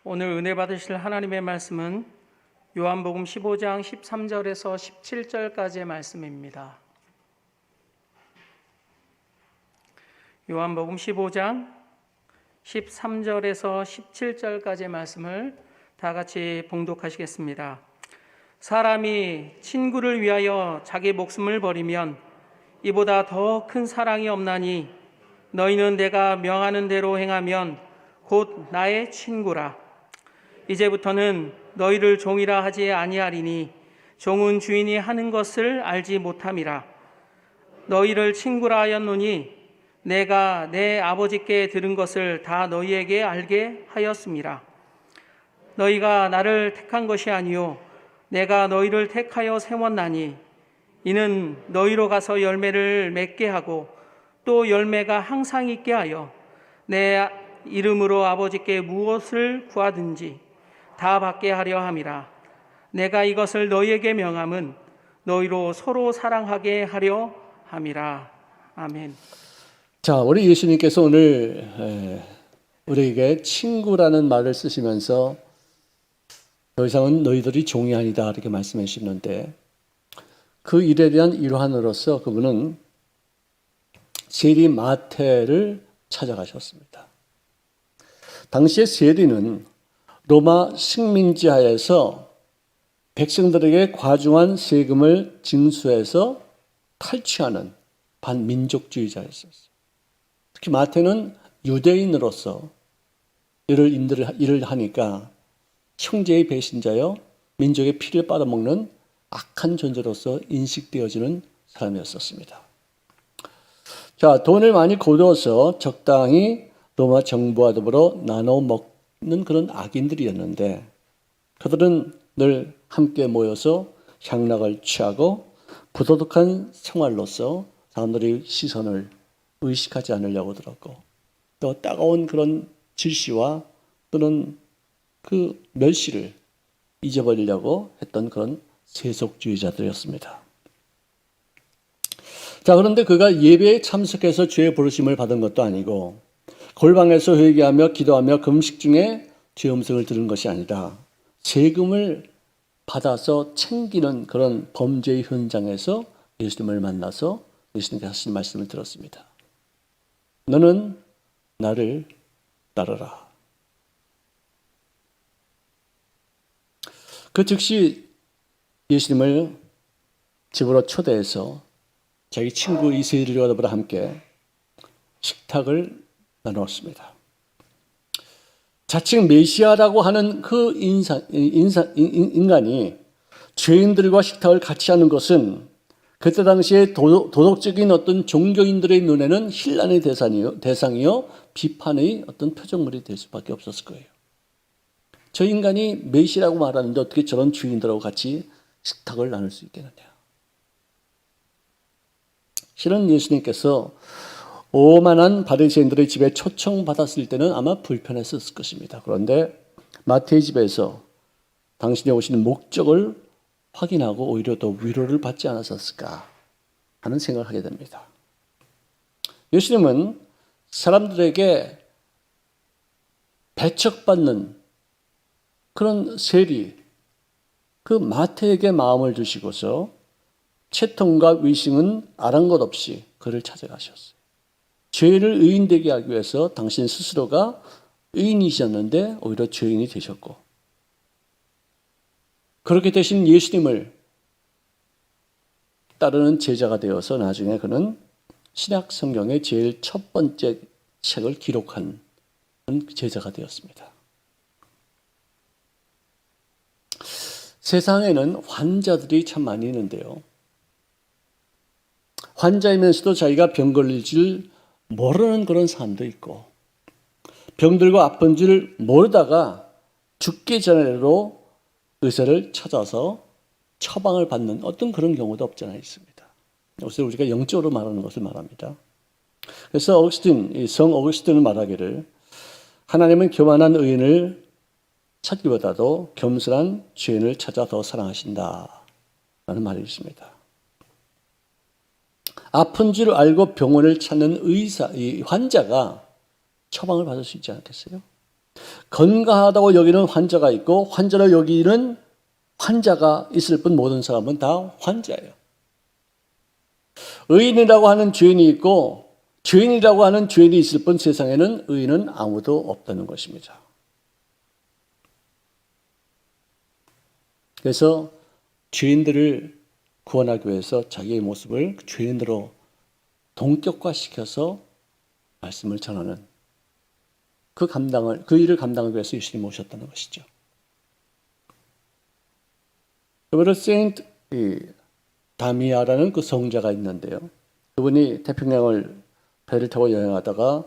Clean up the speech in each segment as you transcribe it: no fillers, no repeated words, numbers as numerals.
오늘 은혜 받으실 하나님의 말씀은 요한복음 15장 13절에서 17절까지의 말씀입니다. 요한복음 15장 13절에서 17절까지의 말씀을 다 같이 봉독하시겠습니다. 사람이 친구를 위하여 자기 목숨을 버리면 이보다 더 큰 사랑이 없나니 너희는 내가 명하는 대로 행하면 곧 나의 친구라. 이제부터는 너희를 종이라 하지 아니하리니 종은 주인이 하는 것을 알지 못함이라. 너희를 친구라 하였노니 내가 내 아버지께 들은 것을 다 너희에게 알게 하였음이라. 너희가 나를 택한 것이 아니요 내가 너희를 택하여 세웠나니 이는 너희로 가서 열매를 맺게 하고 또 열매가 항상 있게 하여 내 이름으로 아버지께 무엇을 구하든지 다 받게 하려 함이라. 내가 이것을 너희에게 명함은 너희로 서로 사랑하게 하려 함이라. 아멘. 자, 우리 예수님께서 오늘 우리에게 친구라는 말을 쓰시면서 더 이상은 너희들이 종이 아니다 이렇게 말씀해 주시는데, 그 일에 대한 일환으로서 그분은 세리 마태를 찾아가셨습니다. 당시에 세리는 로마 식민지 하에서 백성들에게 과중한 세금을 징수해서 탈취하는 반민족주의자였었어요. 특히 마태는 유대인으로서 일을 하니까 형제의 배신자여 민족의 피를 빨아먹는 악한 존재로서 인식되어지는 사람이었습니다. 자, 돈을 많이 거두어서 적당히 로마 정부와 더불어 나눠 먹는 그런 악인들이었는데, 그들은 늘 함께 모여서 향락을 취하고 부도덕한 생활로서 사람들의 시선을 의식하지 않으려고 들었고, 또 따가운 그런 질시와 또는 그 멸시를 잊어버리려고 했던 그런 세속주의자들이었습니다. 자, 그런데 그가 예배에 참석해서 죄의 부르심을 받은 것도 아니고 골방에서 회개하며 기도하며 금식 중에 죄 음성을 들은 것이 아니라 세금을 받아서 챙기는 그런 범죄의 현장에서 예수님을 만나서 예수님께서 하신 말씀을 들었습니다. 너는 나를 따르라. 그 즉시 예수님을 집으로 초대해서 자기 친구 이 세리와 더불어 함께 식탁을 나누었습니다. 자칭 메시아라고 하는 그 인간이 죄인들과 식탁을 같이 하는 것은 그때 당시에 도덕적인 어떤 종교인들의 눈에는 혼란의 대상이요 비판의 어떤 표적물이 될 수밖에 없었을 거예요. 저 인간이 메시아라고 말하는데 어떻게 저런 죄인들하고 같이 식탁을 나눌 수 있겠느냐. 실은 예수님께서 오만한 바리새인들의 집에 초청받았을 때는 아마 불편했었을 것입니다. 그런데 마태의 집에서 당신이 오시는 목적을 확인하고 오히려 더 위로를 받지 않았었을까 하는 생각을 하게 됩니다. 예수님은 사람들에게 배척받는 그런 세리, 그 마태에게 마음을 주시고서 채통과 위증은 아랑곳 없이 그를 찾아가셨어요. 죄를 의인되게 하기 위해서 당신 스스로가 의인이셨는데 오히려 죄인이 되셨고, 그렇게 되신 예수님을 따르는 제자가 되어서 나중에 그는 신약 성경의 제일 첫 번째 책을 기록한 제자가 되었습니다. 세상에는 환자들이 참 많이 있는데요, 환자이면서도 자기가 병 걸릴 줄 모르는 그런 사람도 있고, 병들고 아픈 줄 모르다가 죽기 전에도 의사를 찾아서 처방을 받는 어떤 그런 경우도 없지 않아 있습니다. 여기서 우리가 영적으로 말하는 것을 말합니다. 그래서 성 어거스틴은 말하기를, 하나님은 교만한 의인을 찾기보다도 겸손한 죄인을 찾아 더 사랑하신다 라는 말이 있습니다. 아픈 줄 알고 병원을 찾는 이 환자가 처방을 받을 수 있지 않겠어요? 건강하다고 여기는 환자가 있고 환자로 여기는 환자가 있을 뿐 모든 사람은 다 환자예요. 의인이라고 하는 죄인이 있고 죄인이라고 하는 죄인이 있을 뿐 세상에는 의인은 아무도 없다는 것입니다. 그래서 죄인들을 구원하기 위해서 자기의 모습을 죄인으로 동격화시켜서 말씀을 전하는 그 일을 감당하기 위해서 예수님이 오셨다는 것이죠. 그리고 세인트 다미아라는 그 성자가 있는데요. 그분이 태평양을 배를 타고 여행하다가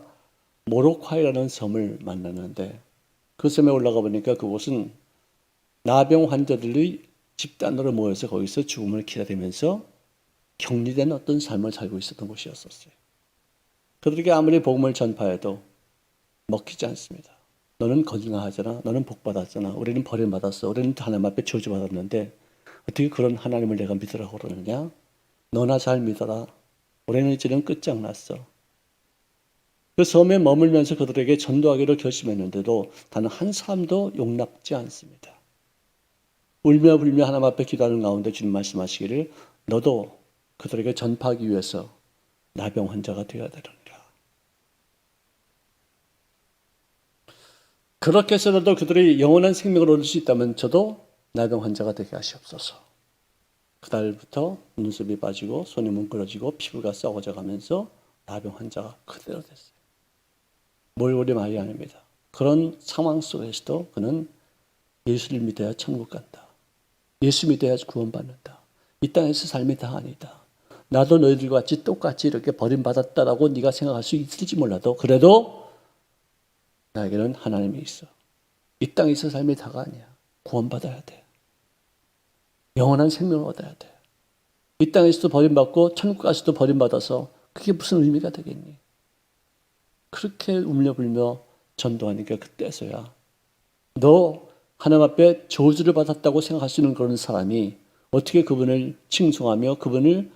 모로콰이라는 섬을 만났는데 그 섬에 올라가 보니까 그곳은 나병 환자들이 집단으로 모여서 거기서 죽음을 기다리면서 격리된 어떤 삶을 살고 있었던 곳이었었어요. 그들에게 아무리 복음을 전파해도 먹히지 않습니다. 너는 건강하잖아. 너는 복받았잖아. 우리는 버림받았어. 우리는 하나님 앞에 저주받았는데 어떻게 그런 하나님을 내가 믿으라고 그러느냐? 너나 잘 믿어라. 우리는 이제는 끝장났어. 그 섬에 머물면서 그들에게 전도하기로 결심했는데도 단 한 사람도 용납지 않습니다. 울며 불며 하나님 앞에 기도하는 가운데 주님 말씀하시기를 너도 그들에게 전파하기 위해서 나병 환자가 되어야 되느니라. 그렇게 해서라도 그들이 영원한 생명을 얻을 수 있다면 저도 나병 환자가 되게 하시옵소서. 그달부터 눈썹이 빠지고 손이 뭉그러지고 피부가 썩어져 가면서 나병 환자가 그대로 됐어요. 몰골이 말이 아닙니다. 그런 상황 속에서도 그는 예수를 믿어야 천국 간다. 예수 믿어야 구원받는다. 이 땅에서 삶이 다 아니다. 나도 너희들과 같이 똑같이 이렇게 버림받았다라고 네가 생각할 수 있을지 몰라도 그래도 나에게는 하나님이 있어. 이 땅에서 삶이 다가 아니야. 구원받아야 돼. 영원한 생명을 얻어야 돼. 이 땅에서도 버림받고 천국 가서도 버림받아서 그게 무슨 의미가 되겠니? 그렇게 울며 불며 전도하니까 그때서야 너 하나님 앞에 저주를 받았다고 생각할 수 있는 그런 사람이 어떻게 그분을 칭송하며 그분을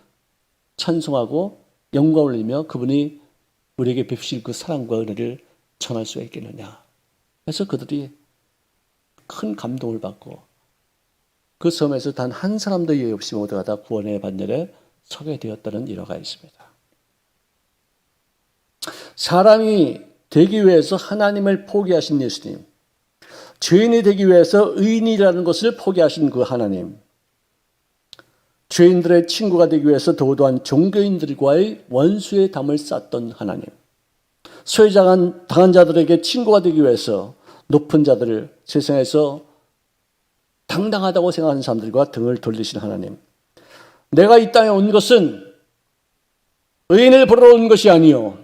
찬송하고 영광을 올리며 그분이 우리에게 베푸실 그 사랑과 은혜를 전할 수가 있겠느냐. 그래서 그들이 큰 감동을 받고 그 섬에서 단 한 사람도 예외 없이 모두가 다 구원의 반열에 서게 되었다는 일화가 있습니다. 사람이 되기 위해서 하나님을 포기하신 예수님, 죄인이 되기 위해서 의인이라는 것을 포기하신 그 하나님, 죄인들의 친구가 되기 위해서 도도한 종교인들과의 원수의 담을 쌓던 하나님, 소외당한 자들에게 친구가 되기 위해서 높은 자들을 세상에서 당당하다고 생각하는 사람들과 등을 돌리신 하나님, 내가 이 땅에 온 것은 의인을 부르러 온 것이 아니요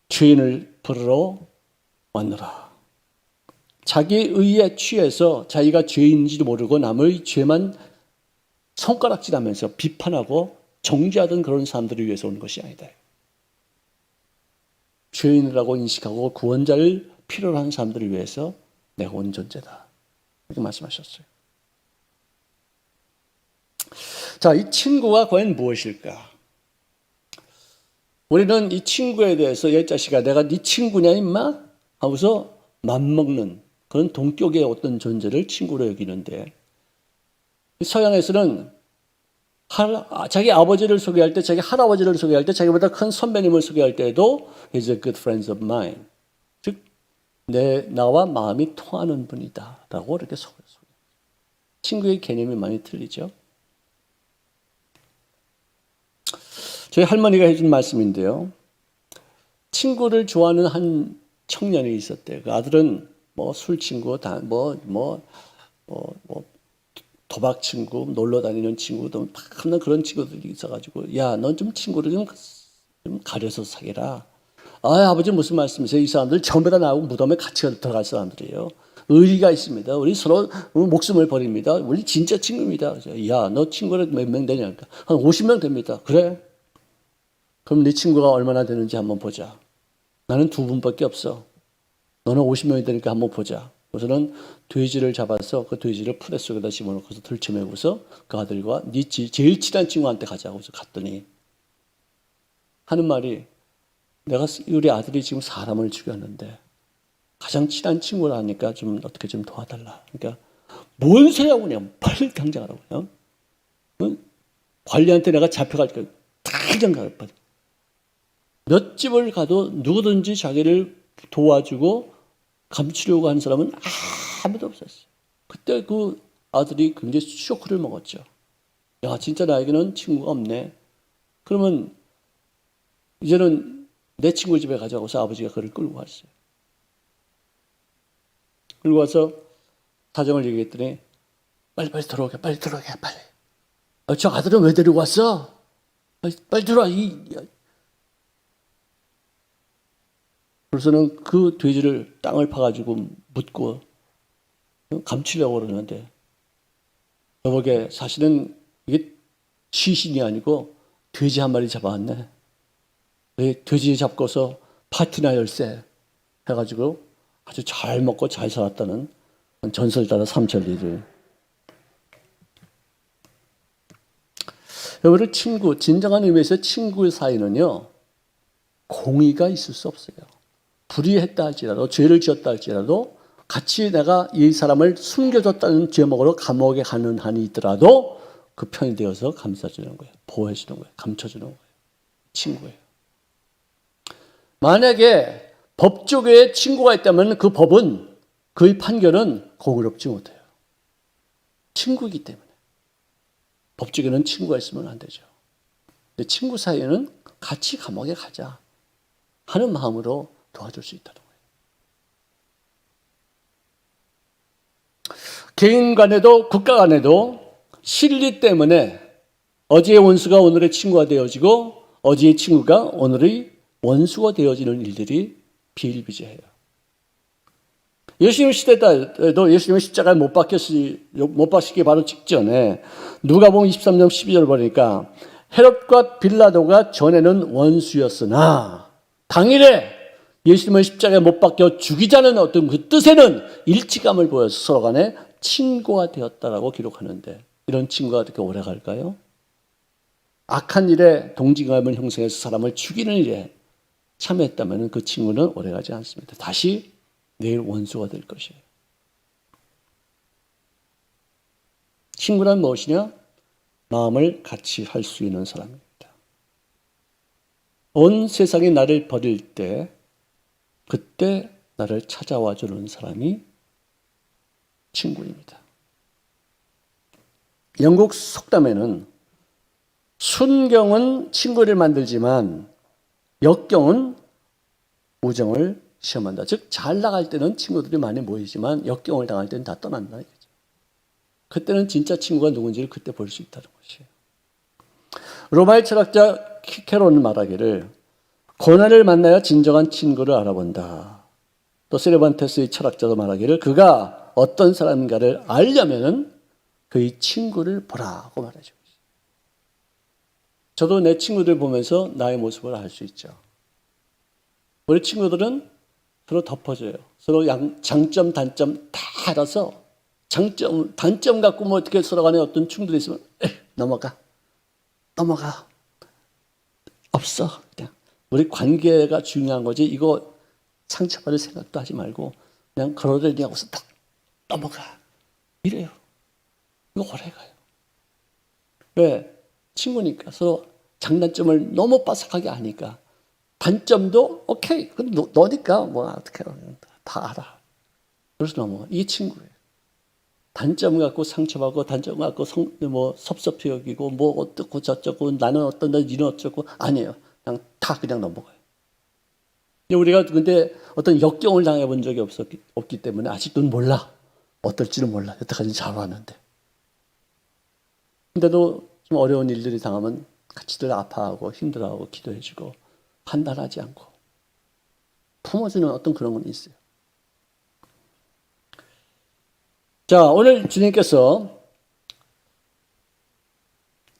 죄인을 부르러 왔노라. 자기 의에 취해서 자기가 죄인인지도 모르고 남의 죄만 손가락질하면서 비판하고 정죄하던 그런 사람들을 위해서 온 것이 아니다. 죄인이라고 인식하고 구원자를 필요로 하는 사람들을 위해서 내가 온 존재다. 이렇게 말씀하셨어요. 자, 이 친구가 과연 무엇일까? 우리는 이 친구에 대해서 얘자식아 내가 네 친구냐 임마? 하고서 맘먹는 그런 동격의 어떤 존재를 친구로 여기는데 서양에서는 자기 아버지를 소개할 때, 자기 할아버지를 소개할 때, 자기보다 큰 선배님을 소개할 때에도 He's a good friend of mine. 즉, 나와 마음이 통하는 분이다 라고 이렇게 소개해요. 친구의 개념이 많이 틀리죠. 저희 할머니가 해준 말씀인데요. 친구를 좋아하는 한 청년이 있었대요. 그 아들은 뭐 술 친구, 도박 친구, 놀러 다니는 친구도 막 그런 친구들이 있어가지고, 야, 넌 좀 친구를 좀 가려서 사귀라. 아, 아버지 무슨 말씀이세요? 이 사람들 전부 다 나하고 무덤에 같이 들어갈 사람들이에요. 의리가 있습니다. 우리 서로 목숨을 버립니다. 우리 진짜 친구입니다. 야, 너 친구를 몇 명 되냐니까. 한 50명 됩니다. 그래? 그럼 네 친구가 얼마나 되는지 한번 보자. 나는 2분밖에 없어. 너는 50명이 되니까 한번 보자. 그래서는 돼지를 잡아서 그 돼지를 푸대 속에다 집어넣고서 들쳐매고서 그 아들과 네 제일 친한 친구한테 가자고 해서 갔더니 하는 말이 내가 우리 아들이 지금 사람을 죽였는데 가장 친한 친구라 하니까 좀 어떻게 좀 도와달라. 그러니까 뭔 소리하고 그냥 빨리 당장 하라고 그냥. 응? 관리한테 내가 잡혀가지고 당장 가거든. 몇 집을 가도 누구든지 자기를 도와주고 감추려고 하는 사람은 아무도 없었어요. 그때 그 아들이 굉장히 쇼크를 먹었죠. 야, 진짜 나에게는 친구가 없네. 그러면 이제는 내 친구 집에 가자고서 아버지가 그를 끌고 갔어요. 끌고 와서 사정을 얘기했더니 빨리 들어오게, 빨리 들어오게, 빨리. 저 아들은 왜 데리고 왔어? 빨리 들어와. 그래서는 그 돼지를 땅을 파가지고 묻고 감추려고 그러는데 여보게 사실은 이게 시신이 아니고 돼지 한 마리 잡아왔네. 돼지 잡고서 파티나 열세 해가지고 아주 잘 먹고 잘 살았다는 전설 따라 삼천리를. 여러분 친구, 진정한 의미에서 친구 사이는요 공의가 있을 수 없어요. 불의했다 할지라도 죄를 지었다 할지라도 같이 내가 이 사람을 숨겨줬다는 죄목으로 감옥에 가는 한이 있더라도 그 편이 되어서 감싸주는 거예요. 보호해주는 거예요. 감춰주는 거예요. 친구예요. 만약에 법조계에 친구가 있다면 그 법은 그의 판결은 공의롭지 못해요. 친구이기 때문에. 법조계는 친구가 있으면 안 되죠. 근데 친구 사이에는 같이 감옥에 가자 하는 마음으로 도와줄 수 있다는 거예요. 개인 간에도 국가 간에도 실리 때문에 어제의 원수가 오늘의 친구가 되어지고 어제의 친구가 오늘의 원수가 되어지는 일들이 비일비재해요. 예수님 시대 때도 예수님은 십자가에 못 박히기 바로 직전에 누가복음 23장 12절을 보니까 헤롯과 빌라도가 전에는 원수였으나 당일에 예수님을 십자가에 못 박혀 죽이자는 어떤 그 뜻에는 일치감을 보여서 서로 간에 친구가 되었다라고 기록하는데 이런 친구가 어떻게 오래 갈까요? 악한 일에 동지감을 형성해서 사람을 죽이는 일에 참여했다면 그 친구는 오래가지 않습니다. 다시 내일 원수가 될 것이에요. 친구란 무엇이냐? 마음을 같이 할 수 있는 사람입니다. 온 세상이 나를 버릴 때 그때 나를 찾아와 주는 사람이 친구입니다. 영국 속담에는 순경은 친구를 만들지만 역경은 우정을 시험한다. 즉 잘 나갈 때는 친구들이 많이 모이지만 역경을 당할 때는 다 떠난다. 그때는 진짜 친구가 누군지를 그때 볼 수 있다는 것이에요. 로마의 철학자 키케로는 말하기를 고난을 만나야 진정한 친구를 알아본다. 또 세르반테스의 철학자도 말하기를 그가 어떤 사람인가를 알려면 그의 친구를 보라고 말하죠. 저도 내 친구들 보면서 나의 모습을 알 수 있죠. 우리 친구들은 서로 덮어줘요. 서로 장점, 단점 다 알아서 장점, 단점 갖고 뭐 어떻게 서로 간에 어떤 충돌이 있으면 넘어가. 없어. 그냥 우리 관계가 중요한 거지 이거 상처받을 생각도 하지 말고 그냥 걸어다니고서 딱 넘어가. 이래요. 이거 오래 가요. 왜? 친구니까 서로 장단점을 너무 빠삭하게 아니까 단점도 오케이. 너니까 뭐 어떻게 다 알아. 그래서 넘어가. 이게 친구예요. 단점 갖고 상처받고 단점 갖고 뭐 섭섭해 여기고 뭐 어떻고 저쩌고 나는 어떤데 니는 어쩌고 아니에요. 그냥 넘어가요. 우리가 근데 어떤 역경을 당해 본 적이 없기 때문에 아직도 몰라. 어떨지는 몰라. 여태까지 잘 왔는데. 근데도 좀 어려운 일들이 당하면 같이들 아파하고 힘들어하고 기도해주고 판단하지 않고 품어주는 어떤 그런 건 있어요. 자, 오늘 주님께서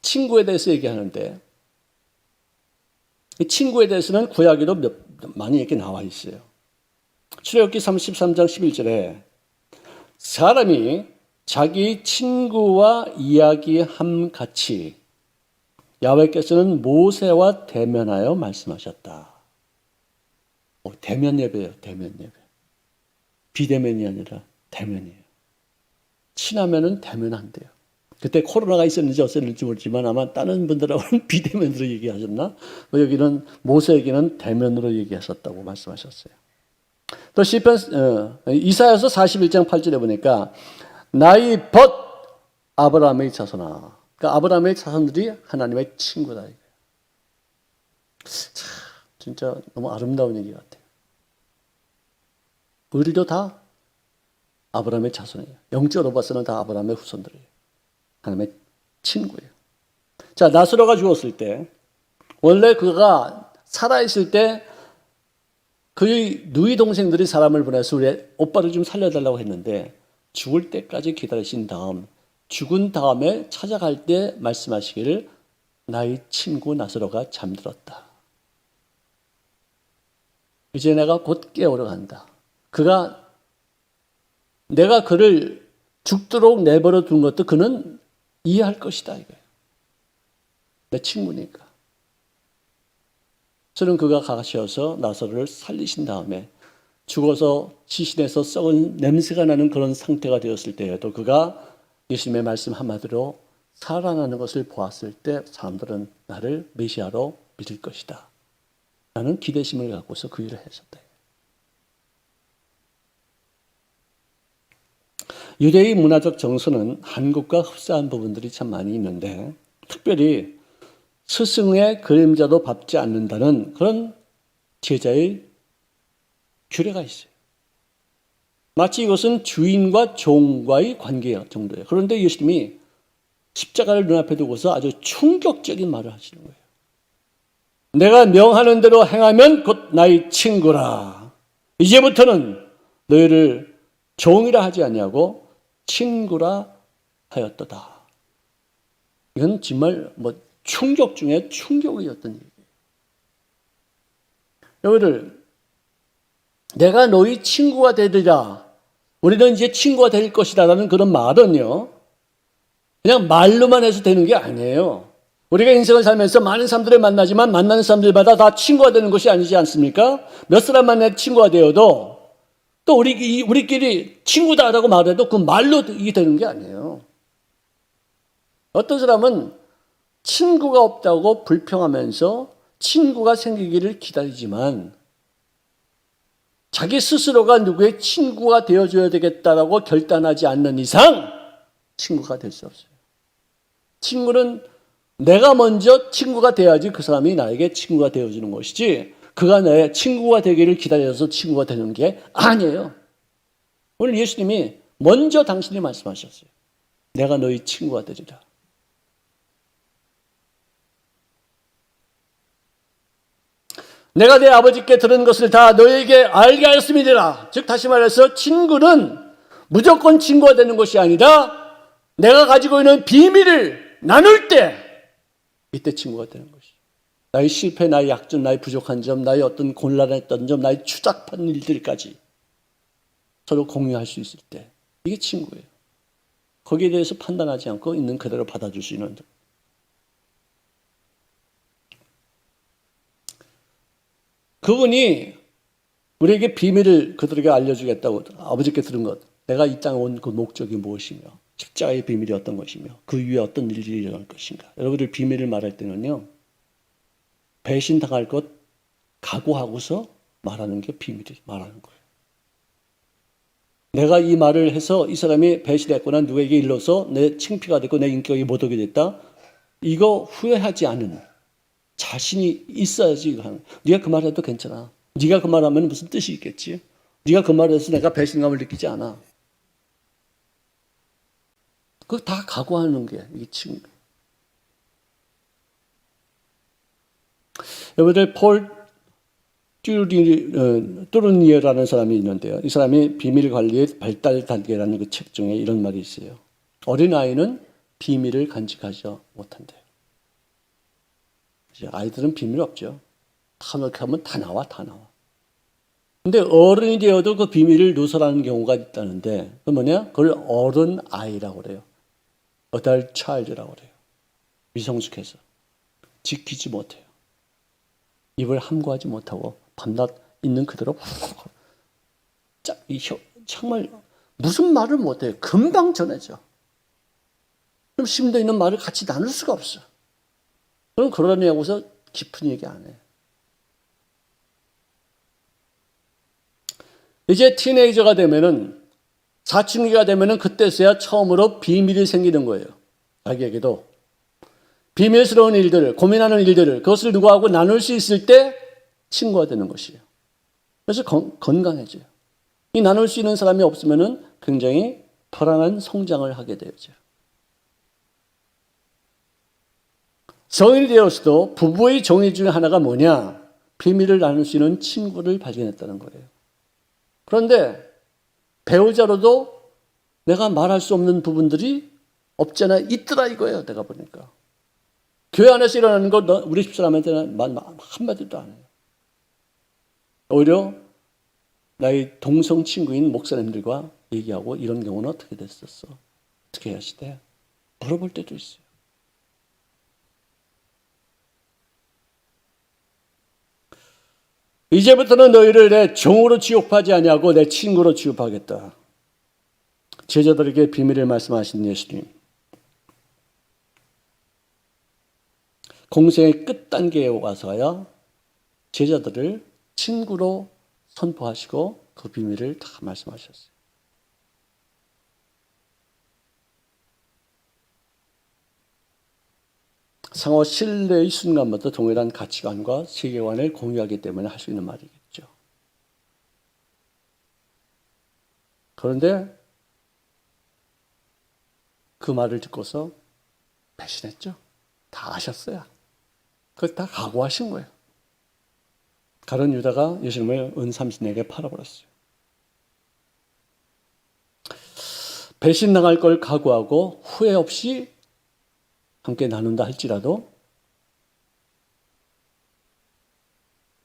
친구에 대해서 얘기하는데 이 친구에 대해서는 구약에도 많이 이렇게 나와 있어요. 출애굽기 33장 11절에 사람이 자기 친구와 이야기함 같이 야훼께서는 모세와 대면하여 말씀하셨다. 대면 예배예요. 대면 예배. 비대면이 아니라 대면이에요. 친하면은 대면한대요. 그때 코로나가 있었는지 없었는지 모르지만 아마 다른 분들하고는 비대면으로 얘기하셨나? 여기는 모세에게는 대면으로 얘기하셨다고 말씀하셨어요. 또 시편 이사야서 41장 8절에 보니까 나의 벗 아브라함의 자손아. 그러니까 아브라함의 자손들이 하나님의 친구다 이거예요. 참 진짜 너무 아름다운 얘기 같아요. 우리도 다 아브라함의 자손이에요. 영적으로 봐서는 다 아브라함의 후손들이에요. 하나님의 친구예요. 자, 나스로가 죽었을 때 원래 그가 살아있을 때 그의 누이 동생들이 사람을 보내서 우리 오빠를 좀 살려달라고 했는데 죽을 때까지 기다리신 다음 죽은 다음에 찾아갈 때 말씀하시기를 나의 친구 나스로가 잠들었다. 이제 내가 곧 깨우러 간다. 내가 그를 죽도록 내버려 둔 것도 그는 이해할 것이다. 이거예요. 내 친구니까. 저는 그가 가셔서 나사로를 살리신 다음에 죽어서 시신에서 썩은 냄새가 나는 그런 상태가 되었을 때에도 그가 예수님의 말씀 한마디로 살아나는 것을 보았을 때 사람들은 나를 메시아로 믿을 것이다. 라는 기대심을 갖고서 그 일을 했었다. 유대의 문화적 정서는 한국과 흡사한 부분들이 참 많이 있는데 특별히 스승의 그림자도 밟지 않는다는 그런 제자의 규례가 있어요. 마치 이것은 주인과 종과의 관계 정도예요. 그런데 예수님이 십자가를 눈앞에 두고서 아주 충격적인 말을 하시는 거예요. 내가 명하는 대로 행하면 곧 나의 친구라. 이제부터는 너희를 종이라 하지 아니하고 친구라 하였도다. 이건 정말 충격 중에 충격이었던 얘기예요. 여러분들, 내가 너희 친구가 되리라. 우리는 이제 친구가 될 것이라는 그런 말은요, 그냥 말로만 해서 되는 게 아니에요. 우리가 인생을 살면서 많은 사람들을 만나지만 만나는 사람들마다 다 친구가 되는 것이 아니지 않습니까? 몇 사람 만나 친구가 되어도 또 우리끼리 친구다라고 말해도 그 말로 이게 되는 게 아니에요. 어떤 사람은 친구가 없다고 불평하면서 친구가 생기기를 기다리지만 자기 스스로가 누구의 친구가 되어줘야 되겠다라고 결단하지 않는 이상 친구가 될 수 없어요. 친구는 내가 먼저 친구가 돼야지 그 사람이 나에게 친구가 되어주는 것이지 그가 내 친구가 되기를 기다려서 친구가 되는 게 아니에요. 오늘 예수님이 먼저 당신이 말씀하셨어요. 내가 너희 친구가 되리라. 내가 내 아버지께 들은 것을 다 너에게 알게 하였음이니라. 즉 다시 말해서 친구는 무조건 친구가 되는 것이 아니라 내가 가지고 있는 비밀을 나눌 때 이때 친구가 되는 것이죠. 나의 실패, 나의 약점, 나의 부족한 점, 나의 어떤 곤란했던 점, 나의 추잡한 일들까지 서로 공유할 수 있을 때 이게 친구예요. 거기에 대해서 판단하지 않고 있는 그대로 받아줄 수 있는. 그분이 우리에게 비밀을 그들에게 알려주겠다고 아버지께 들은 것. 내가 이 땅에 온 그 목적이 무엇이며 십자가의 비밀이 어떤 것이며 그 위에 어떤 일이 일어날 것인가. 여러분들 비밀을 말할 때는요. 배신당할 것 각오하고서 말하는 게 비밀이 말하는 거예요. 내가 이 말을 해서 이 사람이 배신했거나 누구에게 일러서 내 창피가 됐고 내 인격이 못 오게 됐다. 이거 후회하지 않은 자신이 있어야지. 네가 그 말해도 괜찮아. 네가 그 말하면 무슨 뜻이 있겠지. 네가 그 말을 해서 내가 배신감을 느끼지 않아. 그거 다 각오하는 게 이게 친구. 여러분들 폴 뚜르니에라는 사람이 있는데요. 이 사람이 비밀 관리의 발달 단계라는 그 책 중에 이런 말이 있어요. 어린아이는 비밀을 간직하지 못한대요. 아이들은 비밀 없죠. 다 넣게 하면 다 나와. 근데 어른이 되어도 그 비밀을 누설하는 경우가 있다는데 그 뭐냐? 그걸 어른아이라고 그래요. adult child라고 그래요. 미성숙해서 지키지 못해요. 입을 함구하지 못하고 밤낮 있는 그대로 정말 무슨 말을 못해요. 금방 전해져. 그럼 심도 있는 말을 같이 나눌 수가 없어. 그럼 그러냐고서 깊은 얘기 안 해요. 이제 티네이저가 되면은, 사춘기가 되면은 그때서야 처음으로 비밀이 생기는 거예요. 자기에게도. 비밀스러운 일들을, 고민하는 일들을, 그것을 누구하고 나눌 수 있을 때 친구가 되는 것이에요. 그래서 건강해져요. 이 나눌 수 있는 사람이 없으면은 굉장히 불안한 성장을 하게 되죠. 성인이 되었어도 부부의 정의 중에 하나가 뭐냐? 비밀을 나눌 수 있는 친구를 발견했다는 거예요. 그런데 배우자로도 내가 말할 수 없는 부분들이 없잖아 있더라 이거예요. 내가 보니까. 교회 안에서 일어나는 거 우리 집사람한테는 한마디도 안 해요. 오히려 나의 동성 친구인 목사님들과 얘기하고 이런 경우는 어떻게 됐었어? 어떻게 하시대? 물어볼 때도 있어요. 이제부터는 너희를 내 종으로 취급하지 아니하고 내 친구로 취급하겠다. 제자들에게 비밀을 말씀하신 예수님. 공생의 끝단계에 와서야 제자들을 친구로 선포하시고 그 비밀을 다 말씀하셨어요. 상호 신뢰의 순간부터 동일한 가치관과 세계관을 공유하기 때문에 할 수 있는 말이겠죠. 그런데 그 말을 듣고서 배신했죠. 다 아셨어요. 그걸 다 각오하신 거예요. 가룟 유다가 예수님을 은30냥에 팔아버렸어요. 배신당할 걸 각오하고 후회 없이 함께 나눈다 할지라도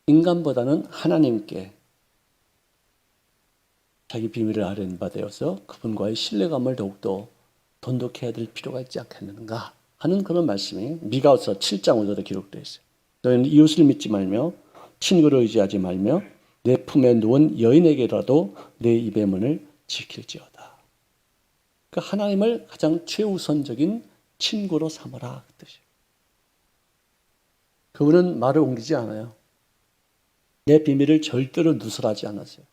인간보다는 하나님께 자기 비밀을 아뢰는 바 되어서 그분과의 신뢰감을 더욱더 돈독해야 될 필요가 있지 않겠는가 하는 그런 말씀이 미가서 7장 5절에 기록되어 있어요. 너희는 이웃을 믿지 말며 친구를 의지하지 말며 내 품에 누운 여인에게라도 내 입의 문을 지킬지어다. 그러니까 하나님을 가장 최우선적인 친구로 삼아라 그 뜻이에요. 그분은 말을 옮기지 않아요. 내 비밀을 절대로 누설하지 않았어요.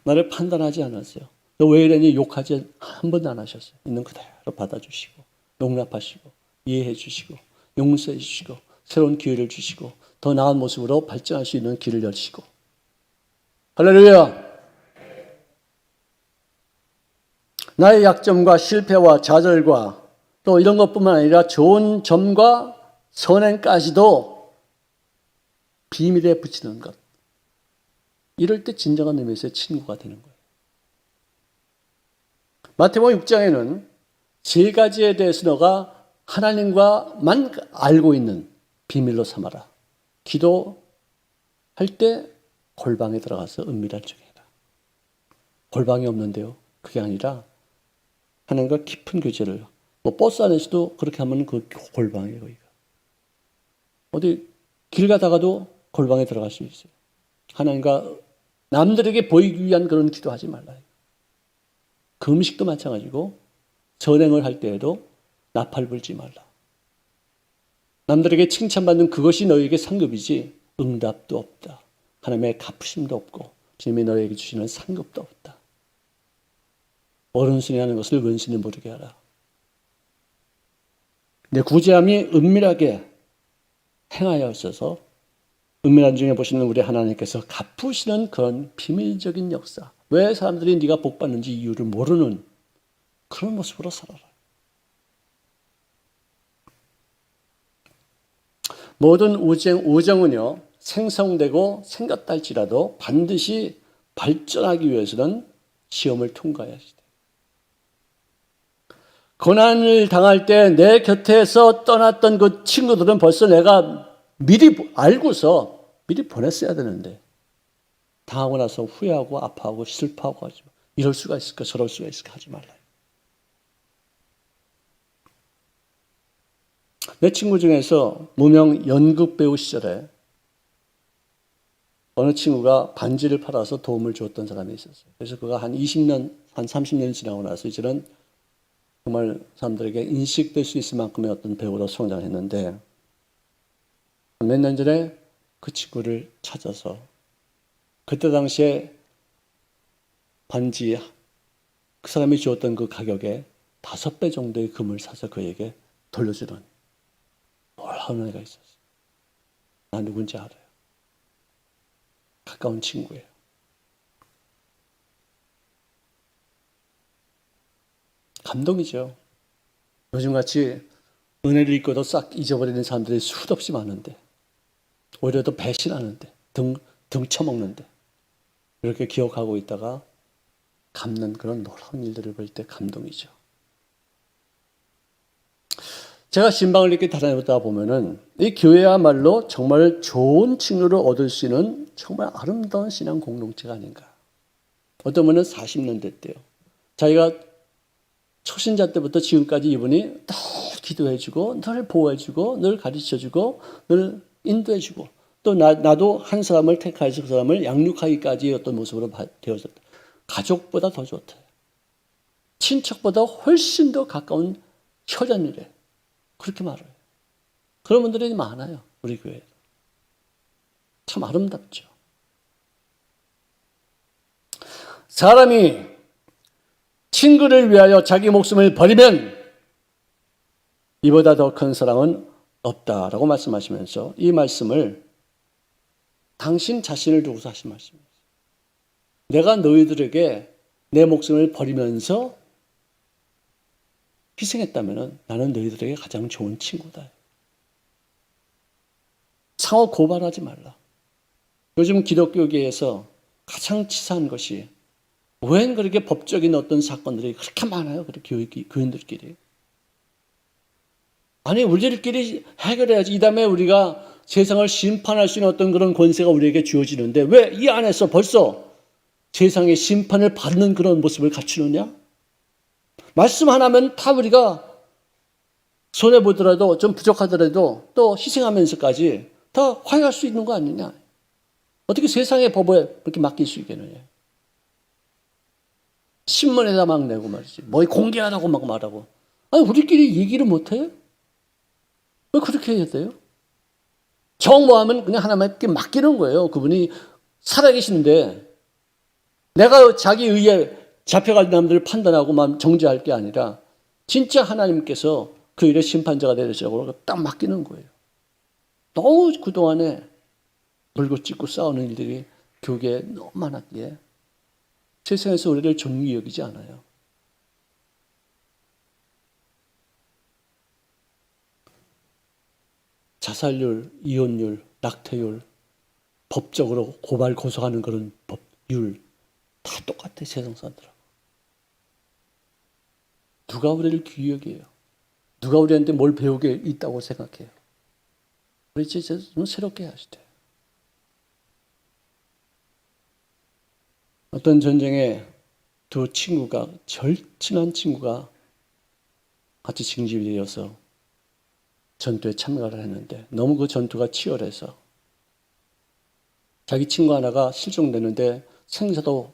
나를 판단하지 않았어요. 너 왜 이러니 욕하지 한 번도 안 하셨어요. 있는 그대로 받아주시고 용납하시고 이해해 주시고 용서해 주시고 새로운 기회를 주시고 더 나은 모습으로 발전할 수 있는 길을 여시고. 할렐루야. 나의 약점과 실패와 좌절과 또 이런 것뿐만 아니라 좋은 점과 선행까지도 비밀에 붙이는 것. 이럴 때 진정한 의미에서 친구가 되는 거예요. 마태복음 6장에는 세 가지에 대해서 너가 하나님과만 알고 있는 비밀로 삼아라. 기도할 때 골방에 들어가서 은밀한 척 해라. 골방이 없는데요. 그게 아니라 하나님과 깊은 교제를 버스 안에서도 그렇게 하면 그 골방이에요. 거기가. 어디 길 가다가도 골방에 들어갈 수 있어요. 하나님과 남들에게 보이기 위한 그런 기도하지 말라. 그 음식도 마찬가지고 선행을 할 때에도 나팔 불지 말라. 남들에게 칭찬받는 그것이 너에게 상급이지 응답도 없다. 하나님의 갚으심도 없고 주님이 너에게 주시는 상급도 없다. 어른순이 하는 것을 원순이 모르게 하라. 내 구제함이 은밀하게 행하여 있어서 은밀한 중에 보시는 우리 하나님께서 갚으시는 그런 비밀적인 역사. 왜 사람들이 네가 복 받는지 이유를 모르는 그런 모습으로 살아라. 모든 우정은요 생성되고 생겼다 할지라도 반드시 발전하기 위해서는 시험을 통과해야 돼. 고난을 당할 때 내 곁에서 떠났던 그 친구들은 벌써 내가 미리 알고서 미리 보냈어야 되는데 당하고 나서 후회하고 아파하고 슬퍼하고 하지 마. 이럴 수가 있을까 저럴 수가 있을까 하지 말라. 내 친구 중에서 무명 연극 배우 시절에 어느 친구가 반지를 팔아서 도움을 주었던 사람이 있었어요. 그래서 그가 한 20년, 한 30년 지나고 나서 이제는 정말 사람들에게 인식될 수 있을 만큼의 어떤 배우로 성장했는데 몇 년 전에 그 친구를 찾아서 그때 당시에 반지 그 사람이 주었던 그 가격에 5배 정도의 금을 사서 그에게 돌려주는 놀라운 애가 있었어요. 나 누군지 알아요. 가까운 친구예요. 감동이죠. 요즘같이 은혜를 잊고도 싹 잊어버리는 사람들이 수도 없이 많은데 오히려 더 배신하는데 등 쳐먹는데 이렇게 기억하고 있다가 갚는 그런 놀라운 일들을 볼 때 감동이죠. 제가 신방을 이렇게 다니다 보면은 이 교회야말로 정말 좋은 칭호를 얻을 수 있는 정말 아름다운 신앙 공동체가 아닌가. 어떤 분은 40년 됐대요. 자기가 초신자 때부터 지금까지 이분이 늘 기도해주고 늘 보호해주고 늘 가르쳐주고 늘 인도해주고 또 나도 한 사람을 택하여서 그 사람을 양육하기까지의 어떤 모습으로 되어졌다. 가족보다 더 좋다. 친척보다 훨씬 더 가까운 혈연이래. 그렇게 말해요. 그런 분들이 많아요. 우리 교회에. 참 아름답죠. 사람이 친구를 위하여 자기 목숨을 버리면 이보다 더 큰 사랑은 없다라고 말씀하시면서 이 말씀을 당신 자신을 두고서 하신 말씀입니다. 내가 너희들에게 내 목숨을 버리면서 희생했다면 나는 너희들에게 가장 좋은 친구다. 상호 고발하지 말라. 요즘 기독교계에서 가장 치사한 것이 왜 그렇게 법적인 어떤 사건들이 그렇게 많아요? 그렇게 교인들끼리. 아니 우리들끼리 해결해야지. 이 다음에 우리가 세상을 심판할 수 있는 어떤 그런 권세가 우리에게 주어지는데 왜 이 안에서 벌써 세상의 심판을 받는 그런 모습을 갖추느냐? 말씀 하나면 다 우리가 손해보더라도 좀 부족하더라도 또 희생하면서까지 다 화해할 수 있는 거 아니냐? 어떻게 세상의 법에 그렇게 맡길 수 있겠느냐? 신문에다 막 내고 말이지. 뭐 공개하라고 막 말하고. 아니 우리끼리 얘기를 못해? 왜 그렇게 해야 돼요? 정모하면 그냥 하나님께 맡기는 거예요. 그분이 살아계신데 내가 자기 의에 잡혀간 사람들을 판단하고만 정죄할 게 아니라 진짜 하나님께서 그 일의 심판자가 되시라고 딱 맡기는 거예요. 너무 그동안에 물고 찢고 싸우는 일들이 교계에 너무 많았기에 세상에서 우리를 존귀 여기지 않아요. 자살률, 이혼율, 낙태율, 법적으로 고발 고소하는 그런 법률 다 똑같아 세상 사람들하고. 누가 우리를 귀히 여겨요? 누가 우리한테 뭘 배우게 있다고 생각해요? 우리 진짜 좀 새롭게 해야지 돼. 어떤 전쟁에 두 친구가 절친한 친구가 같이 징집이 되어서 전투에 참가를 했는데 너무 그 전투가 치열해서 자기 친구 하나가 실종되는데 생사도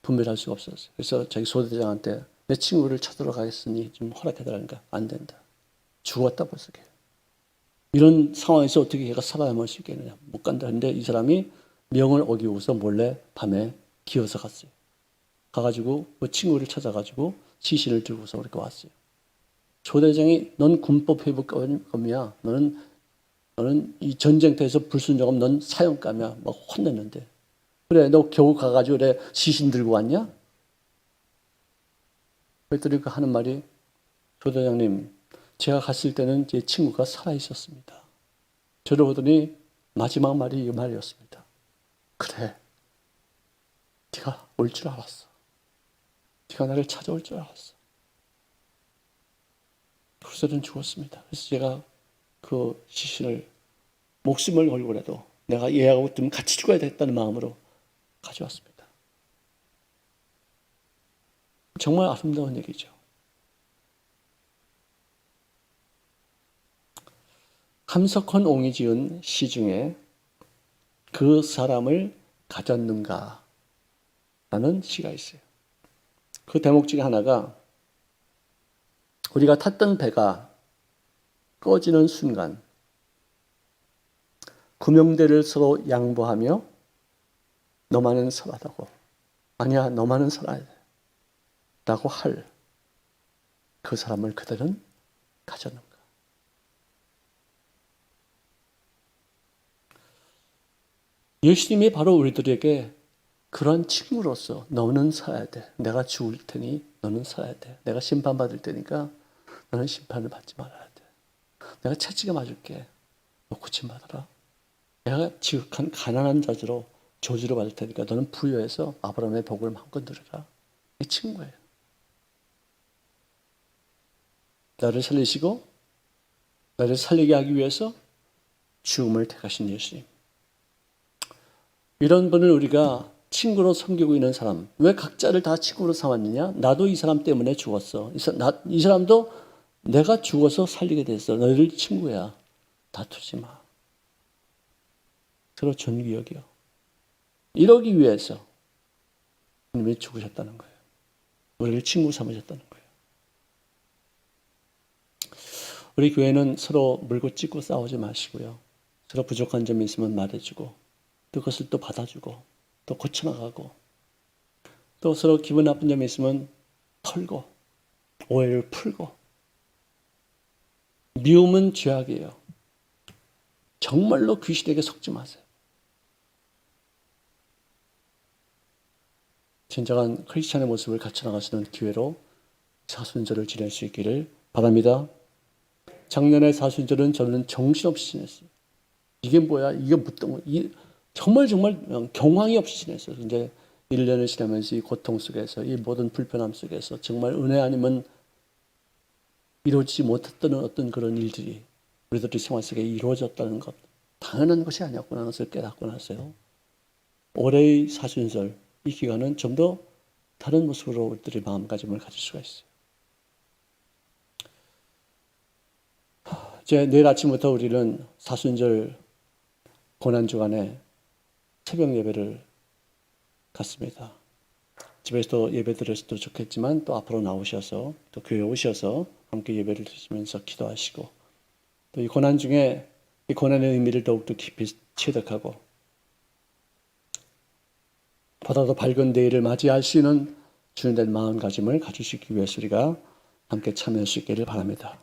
분별할 수가 없었어요. 그래서 자기 소대장한테 내 친구를 찾으러 가겠으니 좀 허락해달라니까 안 된다. 죽었다 벌써 걔. 이런 상황에서 어떻게 걔가 살아남을 수 있겠느냐. 못 간다. 근데 이 사람이 명을 어기고서 몰래 밤에 기어서 갔어요. 가가지고 그 친구를 찾아가지고 시신을 들고서 그렇게 왔어요. 소대장이 넌 군법 회복감이야. 너는 이 전쟁터에서 불순종하면 넌 사형감이야. 막 혼냈는데. 그래 너 겨우 가가지고 그래 시신 들고 왔냐? 그랬더니 그 하는 말이 소대장님 제가 갔을 때는 제 친구가 살아있었습니다. 저를 보더니 마지막 말이 이 말이었습니다. 그래 네가 올 줄 알았어. 네가 나를 찾아올 줄 알았어. 그래서는 죽었습니다. 그래서 제가 그 시신을 목숨을 걸고라도 내가 얘하고 좀 같이 죽어야 되겠다는 마음으로 가져왔습니다. 정말 아름다운 얘기죠. 함석헌 옹이 지은 시 중에 그 사람을 가졌는가? 라는 시가 있어요. 그 대목 중에 하나가 우리가 탔던 배가 꺼지는 순간 구명대를 서로 양보하며 너만은 설하다고, 아니야 너만은 설해야 돼 라고 할 그 사람을 그들은 가졌는가. 예수님이 바로 우리들에게 그런 친구로서 너는 살아야 돼. 내가 죽을 테니 너는 살아야 돼. 내가 심판받을 테니까 너는 심판을 받지 말아야 돼. 내가 채찍에 맞을게. 너 고침받아라. 내가 지극한 가난한 자주로 저주를 받을 테니까 너는 부유해서 아브라함의 복을 마음껏 누려라. 이 친구예요. 나를 살리시고 나를 살리게 하기 위해서 죽음을 택하신 예수님. 이런 분을 우리가 친구로 섬기고 있는 사람. 왜 각자를 다 친구로 삼았느냐? 나도 이 사람 때문에 죽었어. 이 사람도 내가 죽어서 살리게 됐어. 너희들 친구야. 다투지 마. 서로 존귀 여겨. 이러기 위해서 주님이 죽으셨다는 거예요. 우리를 친구 삼으셨다는 거예요. 우리 교회는 서로 물고 찢고 싸우지 마시고요. 서로 부족한 점이 있으면 말해주고 또 그것을 또 받아주고 또 고쳐나가고 또 서로 기분 나쁜 점이 있으면 털고 오해를 풀고. 미움은 죄악이에요. 정말로 귀신에게 속지 마세요. 진정한 크리스찬의 모습을 갖춰나가시는 기회로 사순절을 지낼 수 있기를 바랍니다. 작년에 사순절은 저는 정신없이 지냈어요. 이게 뭐야? 이게 무슨 정말 경황이 없이 지냈어요. 이제 1년을 지나면서 이 고통 속에서 이 모든 불편함 속에서 정말 은혜 아니면 이루어지지 못했던 어떤 그런 일들이 우리들의 생활 속에 이루어졌다는 것, 당연한 것이 아니었구나 하는 것을 깨닫고 나서요. 올해의 사순절 이 기간은 좀 더 다른 모습으로 우리들의 마음가짐을 가질 수가 있어요. 이제 내일 아침부터 우리는 사순절 고난주간에 새벽 예배를 갖습니다. 집에서도 예배 드렸어도 좋겠지만 또 앞으로 나오셔서 또 교회 오셔서 함께 예배를 드리면서 기도하시고 또 이 고난 중에 이 고난의 의미를 더욱더 깊이 체득하고 보다 더 밝은 내일을 맞이할 수 있는 주님된 마음가짐을 가지시기 위해서 우리가 함께 참여할 수 있기를 바랍니다.